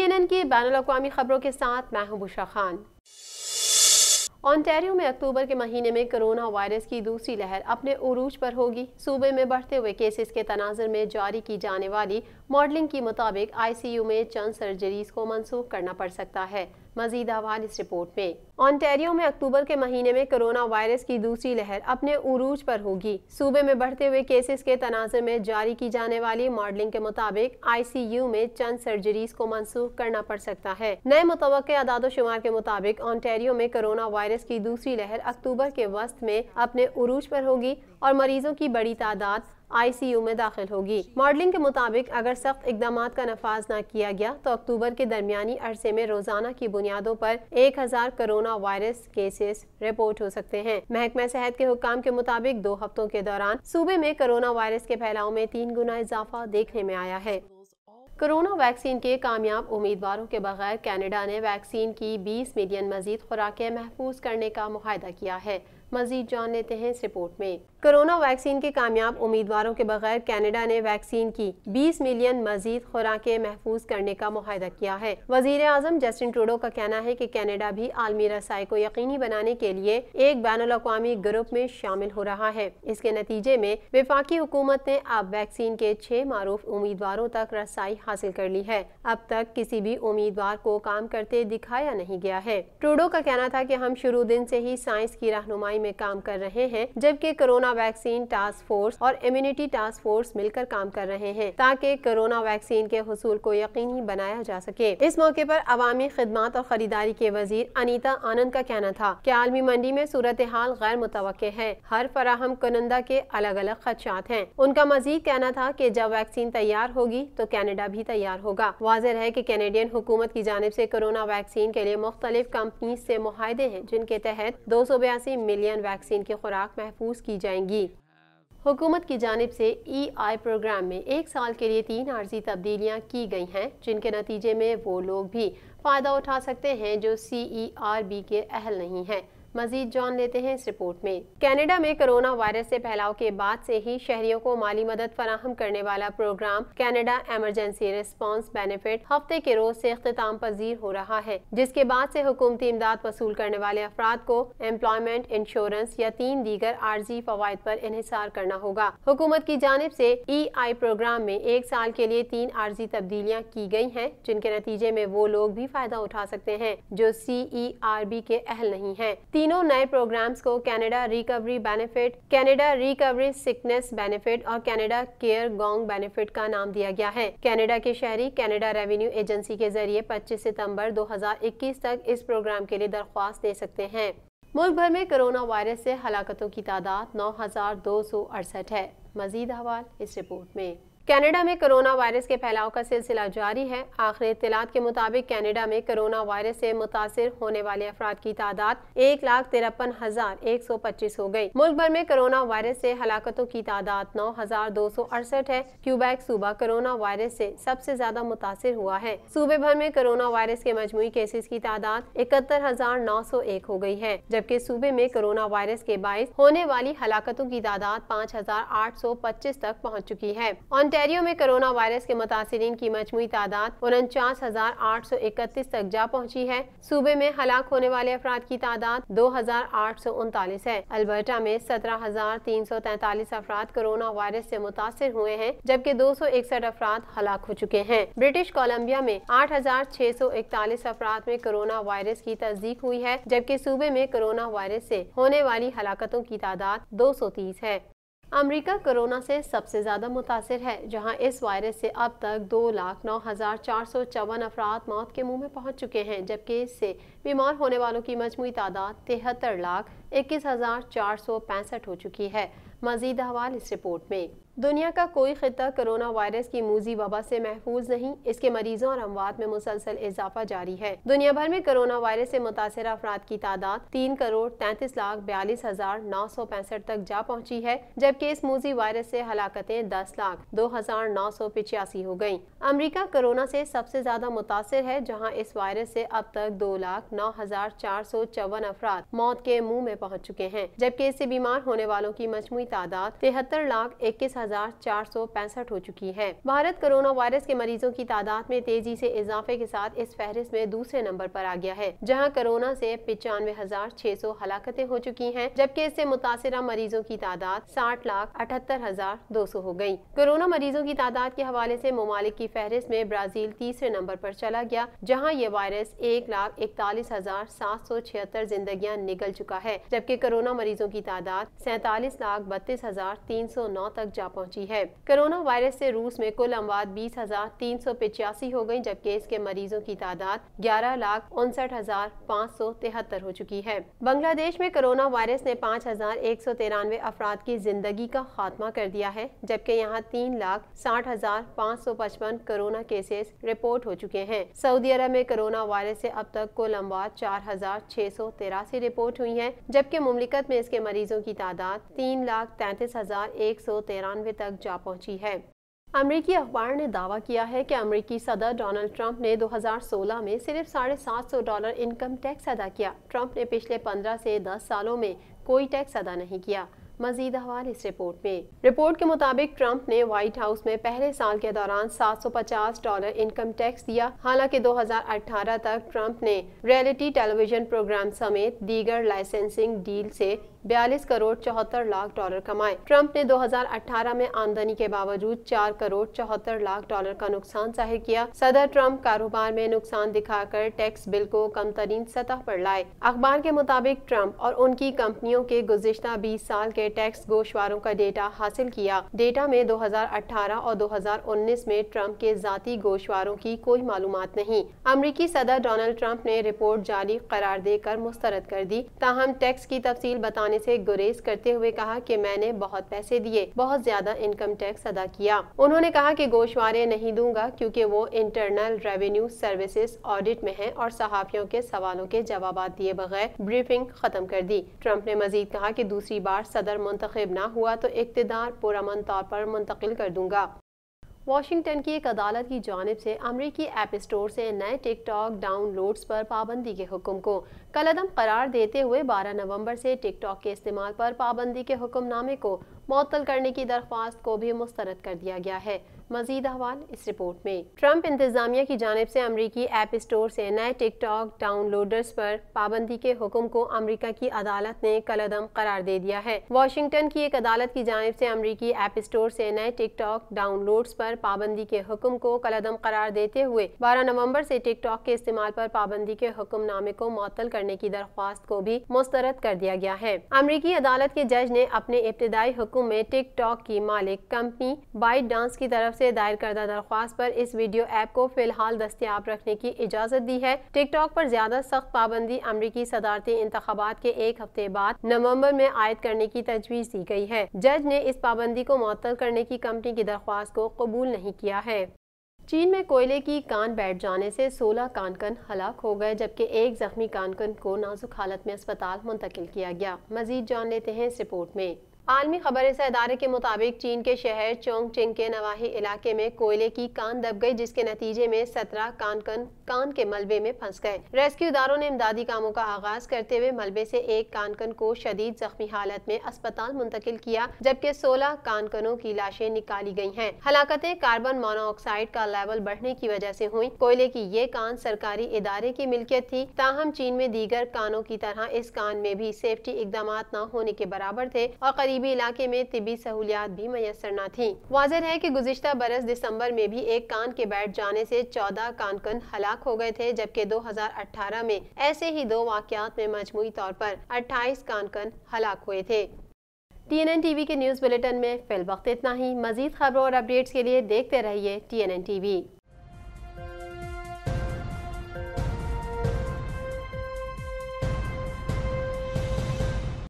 CNN की बैनुल-अक़वामी खबरों के साथ मैं हूं बुशरा खान। ओंटारियो में अक्टूबर के महीने में कोरोना वायरस की दूसरी लहर अपने उरूज पर होगी। सूबे में बढ़ते हुए केसेस के तनाजुर में जारी की जाने वाली मॉडलिंग के मुताबिक ICU में चंद सर्जरीज को मनसूख करना पड़ सकता है। मजीद अहवाल इस रिपोर्ट में। ओंटारियो में अक्टूबर के महीने में कोरोना वायरस की दूसरी लहर अपने उरूज पर होगी। सूबे में बढ़ते हुए केसेस के तनाजुर में जारी की जाने वाली मॉडलिंग के मुताबिक ICU में चंद सर्जरीज को मनसूख करना पड़ सकता है। नए मुतवक्के आदादोशुमार के मुताबिक ओंटारियो में कोरोना वायरस की दूसरी लहर अक्टूबर के वस्त में अपने उरूज पर होगी और मरीजों की बड़ी तादाद ICU में दाखिल होगी। मॉडलिंग के मुताबिक अगर सख्त इकदाम का नफाज न किया गया तो अक्टूबर के दरमियानी अरसे में रोजाना की बुनियादों पर 1000 कोरोना वायरस केसेस रिपोर्ट हो सकते हैं। महकमा सेहत के हुक्काम के मुताबिक 2 हफ्तों के दौरान सूबे में कोरोना वायरस के फैलाव में 3 गुना इजाफा देखने में आया है। कोरोना वैक्सीन के कामयाब उम्मीदवारों के बगैर कनाडा ने वैक्सीन की 20 मिलियन मजीद खुराकें महफूज करने का मुआहदा किया है। मजीद जान लेते हैं इस रिपोर्ट में। कोरोना वैक्सीन के कामयाब उम्मीदवारों के बगैर कनाडा ने वैक्सीन की 20 मिलियन मजीद खुराकें महफूज करने का मुआहदा किया है। वजीर आजम जस्टिन ट्रूडो का कहना है कि कनाडा भी आलमी रसाई को यकीनी बनाने के लिए एक बैनुल-अक़वामी ग्रुप में शामिल हो रहा है। इसके नतीजे में वफाकी हुकूमत ने अब वैक्सीन के 6 मारूफ उम्मीदवारों तक रसाई हासिल कर ली है। अब तक किसी भी उम्मीदवार को काम करते दिखाया नहीं गया है। ट्रूडो का कहना था कि हम शुरू दिन से ही साइंस की रहनुमाई में काम कर रहे हैं, जबकि कोरोना वैक्सीन टास्क फोर्स और इम्यूनिटी टास्क फोर्स मिलकर काम कर रहे हैं ताकि कोरोना वैक्सीन के हुसूल को यकीनी बनाया जा सके। इस मौके पर अवामी खिदमत और खरीदारी के वजीर अनीता आनंद का कहना था कि आलमी मंडी में सूरत हाल गैर मुतवक्के है। हर फराहम कुनंदा के अलग अलग खदशात हैं। उनका मजीद कहना था कि जब वैक्सीन तैयार होगी तो कनाडा भी तैयार होगा। वाज़ेह है कि कैनेडियन हुकूमत की जानिब से कोरोना वैक्सीन के लिए मुख्तलिफ कंपनी से मुआहदे हैं, जिनके तहत 282 मिलियन वैक्सीन की खुराक महफूज की जाएंगी। हुकूमत की जानिब से EI प्रोग्राम में 1 साल के लिए 3 आर्जी तब्दीलियाँ की गई हैं, जिनके नतीजे में वो लोग भी फ़ायदा उठा सकते हैं जो CERB के अहल नहीं हैं। मजीद जान लेते हैं इस रिपोर्ट में। कनाडा में कोरोना वायरस से फैलाव के बाद से ही शहरियों को माली मदद फराहम करने वाला program Canada emergency response benefit हफ्ते के रोज से इख्तिताम पजीर हो रहा है, जिसके बाद से हुकूमती इमदाद वसूल करने वाले अफराद को एम्प्लॉयमेंट इंश्योरेंस या 3 दीगर आर्जी फवाइद पर इन्हिसार करना होगा। हुकूमत की जानिब से EI प्रोग्राम में 1 साल के लिए 3 आर्जी तब्दीलियाँ की गई हैं, जिनके नतीजे में वो लोग भी फायदा उठा सकते हैं जो CERB के अहल नहीं है। तीनों नए प्रोग्राम्स को Canada recovery benefit, Canada recovery sickness benefit और कनाडा केयर गोंग बेनिफिट का नाम दिया गया है। कनाडा के शहरी कनाडा रेवेन्यू एजेंसी के जरिए 25 सितंबर 2021 तक इस प्रोग्राम के लिए दरख्वास्त दे सकते हैं। मुल्क भर में कोरोना वायरस से हलाकतों की तादाद 9268 है। मजीद हवाल इस रिपोर्ट में। कनाडा में कोरोना वायरस के फैलाव का सिलसिला जारी है। आखिरी इत्तलात के मुताबिक कनाडा में कोरोना वायरस से मुतासिर होने वाले अफराद की तादाद 1,53,125 हो गई। मुल्क भर में कोरोना वायरस से हलाकतों की तादाद 9,268 है। क्यूबेक सूबा कोरोना वायरस से सबसे ज्यादा मुतासिर हुआ है। सूबे भर में कोरोना वायरस के मजमूई केसेस की तादाद 71,901 हो गई है, जबकि सूबे में कोरोना वायरस के बाइस होने वाली हलाकतों की तादाद 5,825 तक पहुँच चुकी है। ओंटारियो में कोरोना वायरस के मुतासिरीन की मजमूई तादाद 49,831 तक जा पहुंची है। सूबे में हलाक होने वाले अफराद की तादाद 2,839 है। अल्बर्टा में 17,343 अफराद कोरोना वायरस से मुतासिर हुए हैं, जबकि 261 अफराद हलाक हो चुके हैं। ब्रिटिश कोलंबिया में 8,641 अफराद में कोरोना वायरस की तस्दीक हुई है, जबकि सूबे में कोरोना वायरस से होने वाली हलाकतों की तादाद 230 है। अमेरिका कोरोना से सबसे ज्यादा मुतासिर है, जहां इस वायरस से अब तक 2,09,454 अफराद मौत के मुंह में पहुंच चुके हैं, जबकि इससे बीमार होने वालों की मजमूई तादाद 73,21,465 हो चुकी है। मजीद अहवाल इस रिपोर्ट में। दुनिया का कोई खित्ता कोरोना वायरस की मूजी वबा से महफूज नहीं। इसके मरीजों और अमवात में मुसलसल इजाफा जारी है। दुनिया भर में कोरोना वायरस से मुतासिर अफराद की तादाद 3,33,42,965 तक जा पहुंची है, जबकि इस मूजी वायरस से हलाकतें 10,02,985 हो गयी। अमरीका कोरोना से सबसे ज्यादा मुतासिर है, जहाँ इस वायरस से अब तक 2,09,454 अफराद मौत के मुंह में پہنچ چکے ہیں، جبکہ اس سے بیمار ہونے والوں کی مجموعی تعداد 73,21,465 ہو چکی ہے۔ بھارت کورونا وائرس کے مریضوں کی تعداد میں تیزی سے اضافے کے ساتھ اس فہرست میں دوسرے نمبر پر آ گیا ہے، جہاں کورونا سے 95,600 ہلاکتیں ہو چکی ہیں، جبکہ اس سے متاثرہ مریضوں کی تعداد 60,78,200 ہو گئی۔ کورونا مریضوں کی تعداد کے حوالے سے ممالک کی فہرست میں برازیل تیسرے نمبر پر چلا گیا، جہاں یہ وائرس 1,41,776 زندگیاں نگل چکا ہے، جبکہ کورونا مریضوں کی تعداد 47,32,309 تک جا پہنچی ہے۔ کورونا وائرس سے روس میں کل اموات 20,385 ہو گئی، جبکہ اس کے مریضوں کی تعداد 11,59,573 ہو چکی ہے۔ بنگلہ دیش میں کورونا وائرس نے 5,193 افراد کی زندگی کا خاتمہ کر دیا ہے، جبکہ یہاں 3,60,555 کورونا کیسز رپورٹ ہو چکے ہیں۔ سعودی عرب میں کورونا وائرس سے اب تک کل اموات 4,683 رپورٹ ہوئی ہیں، جبکہ مملکت میں اس کے مریضوں کی تعداد 3,33,193 تک جا پہنچی ہے۔ امریکی اخبار نے دعویٰ کیا ہے کہ امریکی صدر ڈونلڈ ٹرمپ نے 2016 میں صرف $750 انکم ٹیکس ادا کیا۔ ٹرمپ نے پچھلے 15 سے 10 سالوں میں کوئی ٹیکس ادا نہیں کیا۔ مزید احوال اس رپورٹ میں۔ رپورٹ کے مطابق ٹرمپ نے وائٹ ہاؤس میں پہلے سال کے دوران $750 انکم ٹیکس دیا، حالانکہ 2018 تک ٹرمپ نے ریئلٹی ٹیلی ویژن پروگرام سمیت دیگر لائسنسنگ ڈیل سے $42,74,00,000 کمائے۔ ٹرمپ نے 2018 میں آمدنی کے باوجود $4,74,00,000 کا نقصان ظاہر کیا۔ صدر ٹرمپ کاروبار میں نقصان دکھا کر ٹیکس بل کو کم ترین سطح پر لائے۔ اخبار کے مطابق ٹرمپ اور ان کی کمپنیوں کے گزشتہ 20 سال کے ٹیکس گوشواروں کا ڈیٹا حاصل کیا۔ ڈیٹا میں 2018 اور 2019 میں ٹرمپ کے ذاتی گوشواروں کی کوئی معلومات نہیں۔ امریکی صدر ڈونلڈ ٹرمپ نے رپورٹ جعلی قرار دے کر مسترد کر دی، تاہم ٹیکس کی تفصیل بتانے سے گریز کرتے ہوئے کہا کہ میں نے بہت پیسے دیے، بہت زیادہ انکم ٹیکس ادا کیا۔ انہوں نے کہا کہ گوشوارے نہیں دوں گا کیونکہ وہ انٹرنل ریونیو سروسز آڈٹ میں ہیں، اور صحافیوں کے سوالوں کے جوابات دیے بغیر بریفنگ ختم کر دی۔ ٹرمپ نے مزید کہا کہ دوسری بار صدر منتخب نہ ہوا تو اقتدار پرامن طور پر منتقل کر دوں گا۔ واشنگٹن کی ایک عدالت کی جانب سے امریکی ایپ اسٹور سے نئے ٹک ٹاک ڈاؤن لوڈز پر پابندی کے حکم کو کالعدم قرار دیتے ہوئے 12 نومبر سے ٹک ٹاک کے استعمال پر پابندی کے حکم نامے کو معطل کرنے کی درخواست کو بھی مسترد کر دیا گیا ہے۔ مزید احوال اس رپورٹ میں۔ ٹرمپ انتظامیہ کی جانب سے امریکی ایپ اسٹور سے نئے ٹک ٹاک ڈاؤن لوڈرز پر پابندی کے حکم کو امریکہ کی عدالت نے کالعدم قرار دے دیا ہے۔ واشنگٹن کی ایک عدالت کی جانب سے امریکی ایپ اسٹور سے نئے ٹک ٹاک ڈاؤن لوڈز پر پابندی کے حکم کو کالعدم قرار دیتے ہوئے 12 نومبر سے ٹک ٹاک کے استعمال پر پابندی کے حکم نامے کو معطل کرنے کی درخواست کو بھی مسترد کر دیا گیا ہے۔ امریکی عدالت کے جج نے اپنے ابتدائی حکم میں ٹک ٹاک کی مالک کمپنی بائٹ ڈانس کی طرف سے دائر کردہ درخواست پر اس ویڈیو ایپ کو فی الحال دستیاب رکھنے کی اجازت دی ہے۔ ٹک ٹاک پر زیادہ سخت پابندی امریکی صدارتی انتخابات کے ایک ہفتے بعد نومبر میں عائد کرنے کی تجویز دی گئی ہے۔ جج نے اس پابندی کو معطل کرنے کی کمپنی کی درخواست کو قبول نہیں کیا ہے۔ چین میں کوئلے کی کان بیٹھ جانے سے 16 کانکن ہلاک ہو گئے، جبکہ ایک زخمی کانکن کو نازک حالت میں اسپتال منتقل کیا گیا۔ مزید جان لیتے ہیں اس رپورٹ میں۔ عالمی خبر رساں ادارے کے مطابق چین کے شہر چونگ چنگ کے نواحی علاقے میں کوئلے کی کان دب گئی، جس کے نتیجے میں 17 کانکن کان کے ملبے میں پھنس گئے۔ ریسکیو اداروں نے امدادی کاموں کا آغاز کرتے ہوئے ملبے سے ایک کانکن کو شدید زخمی حالت میں اسپتال منتقل کیا، جبکہ 16 کانکنوں کی لاشیں نکالی گئی ہیں۔ ہلاکتیں کاربن مونو آکسائیڈ کا لیول بڑھنے کی وجہ سے ہوئیں۔ کوئلے کی یہ کان سرکاری ادارے کی ملکیت تھی، تاہم چین میں دیگر کانوں کی طرح اس کان میں بھی سیفٹی اقدامات نہ ہونے کے برابر تھے اور قریبی علاقے میں طبی سہولیات بھی میسر نہ تھیں۔ واضح ہے کہ گزشتہ برس دسمبر میں بھی ایک کان کے بیٹھ جانے سے 14 کانکن ہلاک ہو گئے تھے، جبکہ 2018 میں ایسے ہی 2 واقعات میں مجموعی طور پر 28 کانکن ہلاک ہوئے تھے۔ TNN TV کے نیوز بلیٹن میں فی الوقت اتنا ہی۔ مزید خبروں اور اپڈیٹس کے لیے دیکھتے رہیے TNN TV۔